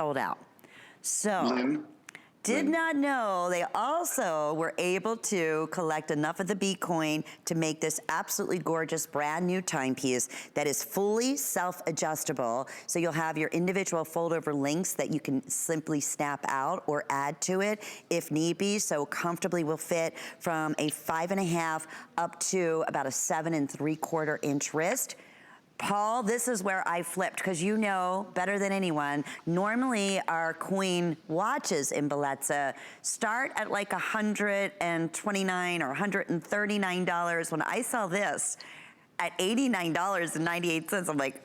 sold out. So, Lynn, did not know they also were able to collect enough of the B coin to make this absolutely gorgeous brand new timepiece that is fully self-adjustable. So you'll have your individual fold-over links that you can simply snap out or add to it if need be. So comfortably will fit from a 5.5 up to about a 7 3/4 inch wrist. Paul, this is where I flipped, because you know better than anyone, normally our coin watches in Bellezza start at like $129 or $139. When I saw this at $89.98, I'm like,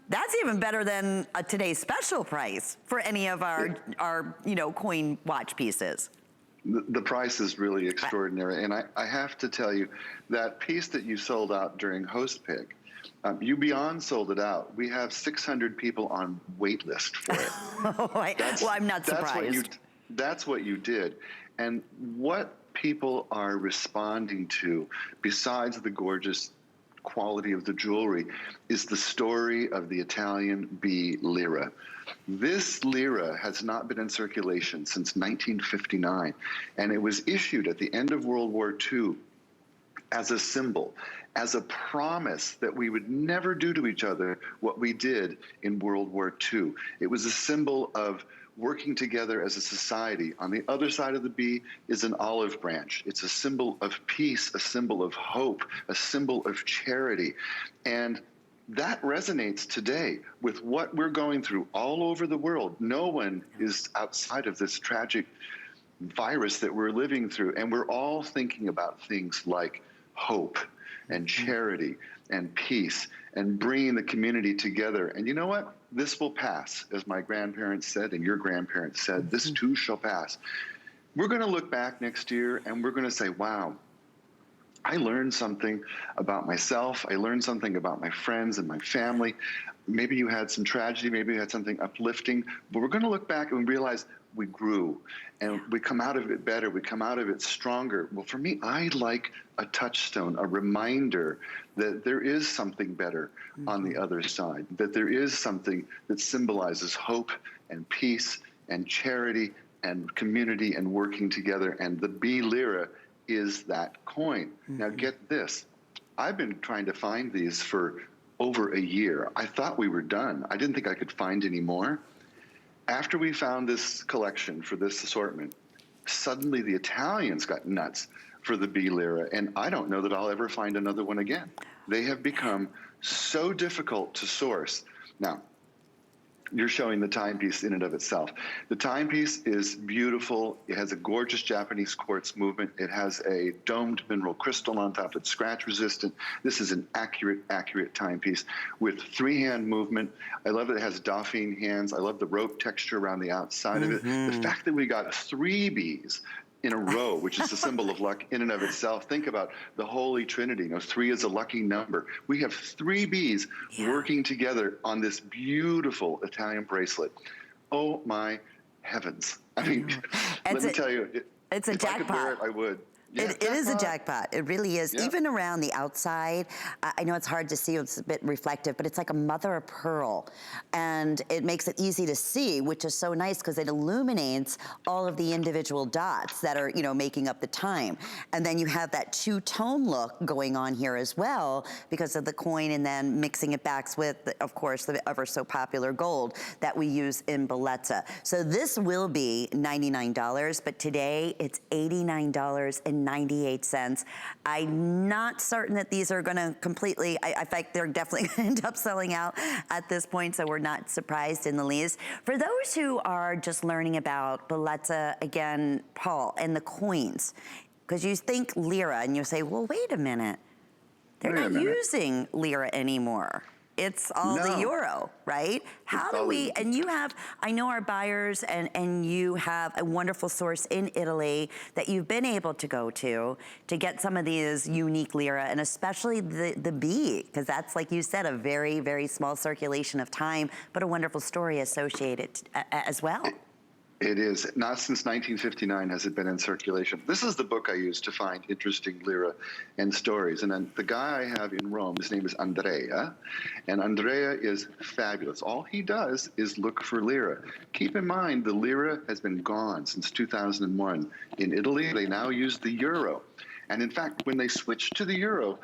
that's even better than today's special price for any of our coin watch pieces. the price is really extraordinary. And I have to tell you, that piece that you sold out during Host Pick, you beyond sold it out. We have 600 people on wait list for it. Well, I'm not surprised. That's what you did. And what people are responding to, besides the gorgeous quality of the jewelry, is the story of the Italian bee Lira. This Lira has not been in circulation since 1959, and it was issued at the end of World War II as a symbol, as a promise that we would never do to each other what we did in World War II. It was a symbol of working together as a society. On the other side of the bee is an olive branch. It's a symbol of peace, a symbol of hope, a symbol of charity. And that resonates today with what we're going through all over the world. No one is outside of this tragic virus that we're living through. And we're all thinking about things like hope and charity and peace and bringing the community together. And you know what? This will pass, as my grandparents said and your grandparents said, this too shall pass. We're going to look back next year and we're going to say, wow, I learned something about myself. I learned something about my friends and my family. Maybe you had some tragedy, maybe you had something uplifting, but we're going to look back and realize we grew and we come out of it better. We come out of it stronger. Well, for me, I like a touchstone, a reminder that there is something better on the other side, that there is something that symbolizes hope and peace and charity and community and working together. And the bee Lira is that coin. Now get this. I've been trying to find these for over a year. I thought we were done. I didn't think I could find any more. After we found this collection for this assortment, suddenly the Italians got nuts for the bee Lira, and I don't know that I'll ever find another one again. They have become so difficult to source. Now, you're showing the timepiece in and of itself. The timepiece is beautiful. It has a gorgeous Japanese quartz movement. It has a domed mineral crystal on top that's scratch resistant. This is an accurate timepiece with three-hand movement. I love that it has Dauphine hands. I love the rope texture around the outside of it. The fact that we got 3 bees in a row, which is a symbol of luck in and of itself. Think about the Holy Trinity. You know, 3 is a lucky number. We have 3 bees working together on this beautiful Italian bracelet. Oh my heavens. I mean, let me tell you, it's a jackpot. If I could wear it, I would. Yeah, it is a jackpot. It really is. Yeah. Even around the outside, I know it's hard to see, it's a bit reflective, but it's like a mother of pearl. And it makes it easy to see, which is so nice because it illuminates all of the individual dots that are, you know, making up the time. And then you have that two-tone look going on here as well because of the coin and then mixing it back with, of course, the ever so popular gold that we use in Bellezza. So this will be $99, but today it's $89.98. I'm not certain that these are going to completely, I think they're definitely going to end up selling out at this point, so we're not surprised in the least. For those who are just learning about Bellezza, again, Paul, and the coins, because you think Lira and you say, well, wait a minute, they're not using Lira anymore. It's all the euro, right? How do we, and you have, I know our buyers and you have a wonderful source in Italy that you've been able to go to get some of these unique Lira, and especially the bee, because that's, like you said, a very, very small circulation of time, but a wonderful story associated as well. It is. Not since 1959 has it been in circulation. This is the book I use to find interesting lira and stories. And then the guy I have in Rome, his name is Andrea, and Andrea is fabulous. All he does is look for lira. Keep in mind, the lira has been gone since 2001. In Italy, they now use the euro. And in fact, when they switched to the euro,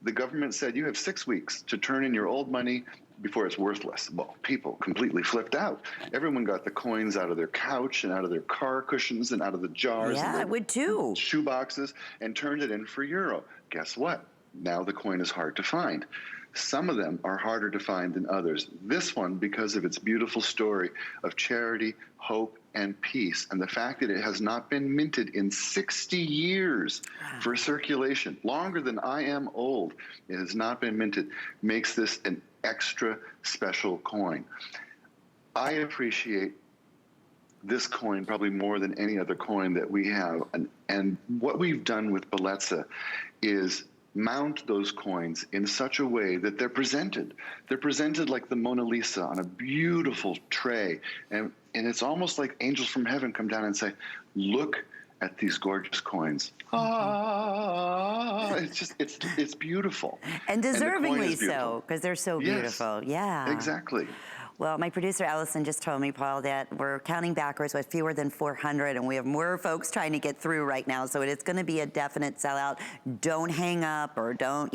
the government said, you have 6 weeks to turn in your old money before it's worthless. Well, people completely flipped out. Everyone got the coins out of their couch and out of their car cushions and out of the jars Yeah, I and would too. shoe boxes and turned it in for euro. Guess what? Now the coin is hard to find. Some of them are harder to find than others. This one, because of its beautiful story of charity, hope, and peace, and the fact that it has not been minted in 60 years for circulation, longer than I am old, it has not been minted, makes this an extra special coin. I appreciate this coin probably more than any other coin that we have. And what we've done with Bellezza is mount those coins in such a way that they're presented. They're presented like the Mona Lisa on a beautiful tray. And it's almost like angels from heaven come down and say, look at these gorgeous coins. Ah, it's beautiful. And deservingly so, because they're so beautiful. Yes, yeah. Exactly. Well, my producer, Allison, just told me, Paul, that we're counting backwards with fewer than 400, and we have more folks trying to get through right now, so it's going to be a definite sellout. Don't hang up or don't,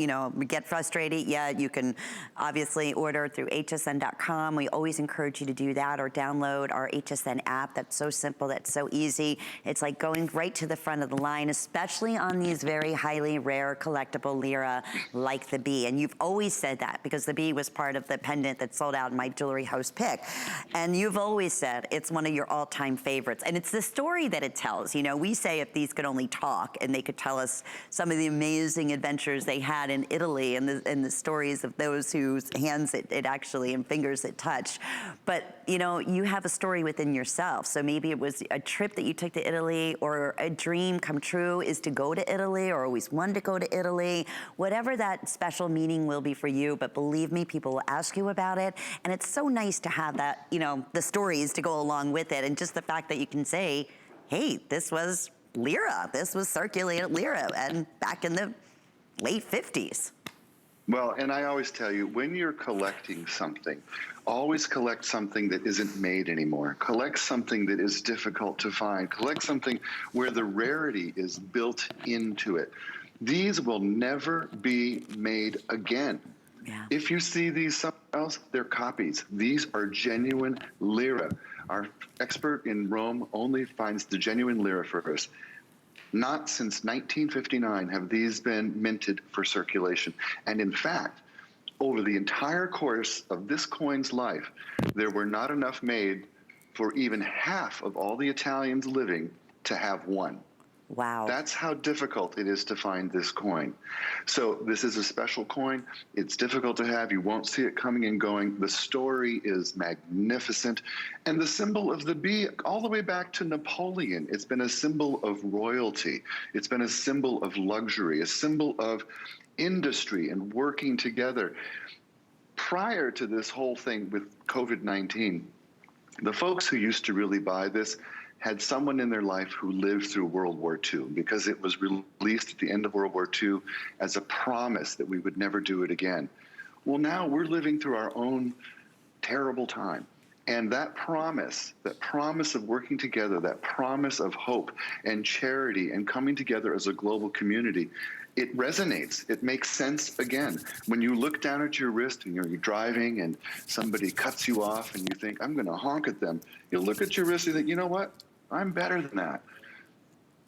get frustrated yet. You can obviously order through hsn.com. We always encourage you to do that, or download our HSN app. That's so simple. That's so easy. It's like going right to the front of the line, especially on these very highly rare collectible lira like the bee. And you've always said that, because the bee was part of the pendant that sold out in my jewelry house pick. And you've always said it's one of your all-time favorites. And it's the story that it tells. We say if these could only talk and they could tell us some of the amazing adventures they had in Italy and the stories of those whose hands it actually and fingers it touched. But, you have a story within yourself. So maybe it was a trip that you took to Italy, or a dream come true is to go to Italy, or always wanted to go to Italy. Whatever that special meaning will be for you, but believe me, people will ask you about it. And it's so nice to have that, the stories to go along with it. And just the fact that you can say, hey, this was lira. This was circulated lira, and back in the late 50s. Well, and I always tell you, when you're collecting something, always collect something that isn't made anymore. Collect something that is difficult to find. Collect something where the rarity is built into it. These will never be made again. Yeah. If you see these somewhere else, they're copies. These are genuine lira. Our expert in Rome only finds the genuine lira for us. Not since 1959 have these been minted for circulation. And in fact, over the entire course of this coin's life, there were not enough made for even half of all the Italians living to have one. Wow. That's how difficult it is to find this coin. So this is a special coin. It's difficult to have. You won't see it coming and going. The story is magnificent. And the symbol of the bee, all the way back to Napoleon, it's been a symbol of royalty. It's been a symbol of luxury, a symbol of industry and working together. Prior to this whole thing with COVID-19, the folks who used to really buy this had someone in their life who lived through World War II, because it was released at the end of World War II as a promise that we would never do it again. Well, now we're living through our own terrible time. And that promise of working together, that promise of hope and charity and coming together as a global community, it resonates. It makes sense again. When you look down at your wrist and you're driving and somebody cuts you off and you think, I'm going to honk at them, you look at your wrist and you think, you know what? I'm better than that.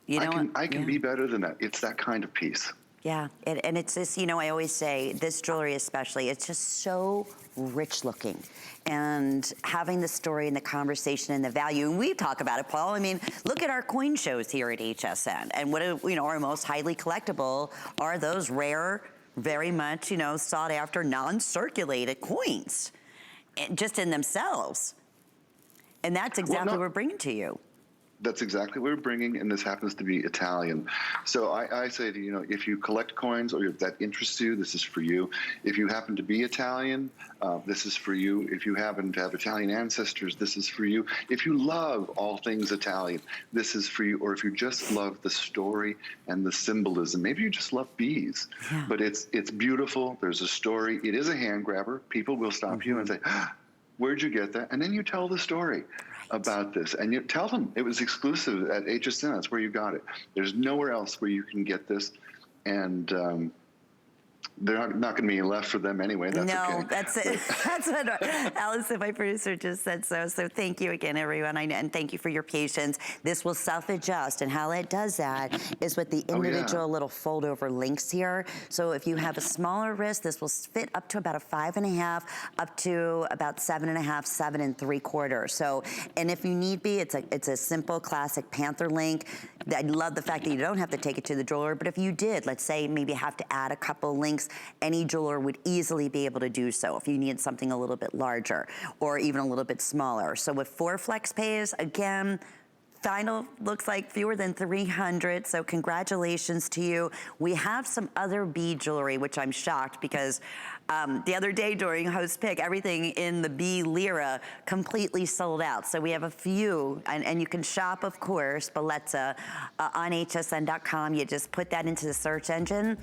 I can be better than that. It's that kind of peace. Yeah, and it's this, I always say, this jewelry especially, it's just so rich looking. And having the story and the conversation and the value, and we talk about it, Paul. I mean, look at our coin shows here at HSN. And what, our most highly collectible are those rare, very much, sought after, non-circulated coins, just in themselves. And that's exactly what we're bringing to you. That's exactly what we're bringing, and this happens to be Italian. So I say to you, if you collect coins or if that interests you, this is for you. If you happen to be Italian, this is for you. If you happen to have Italian ancestors, this is for you. If you love all things Italian, this is for you. Or if you just love the story and the symbolism, maybe you just love bees. Yeah. But it's beautiful. There's a story. It is a hand grabber. People will stop you and say, where'd you get that? And then you tell the story about this, and you tell them it was exclusive at HSN. That's where you got it. There's nowhere else where you can get this, and they're not going to be left for them anyway. That's no, okay. That's it. That's what Allison, my producer, just said. So thank you again, everyone, and thank you for your patience. This will self-adjust, and how it does that is with the individual little fold-over links here. So if you have a smaller wrist, this will fit up to about a 5.5, up to about 7.5, 7 3/4. So, and if you need be, it's a simple classic Panther link. I love the fact that you don't have to take it to the jeweler, but if you did, let's say maybe have to add a couple links, any jeweler would easily be able to do so if you need something a little bit larger or even a little bit smaller. So with 4 flex pays, again, final looks like fewer than 300, so congratulations to you. We have some other bead jewelry, which I'm shocked because the other day during Host Pick, everything in the B Lira completely sold out. So we have a few, and you can shop, of course, Bellezza on hsn.com. You just put that into the search engine,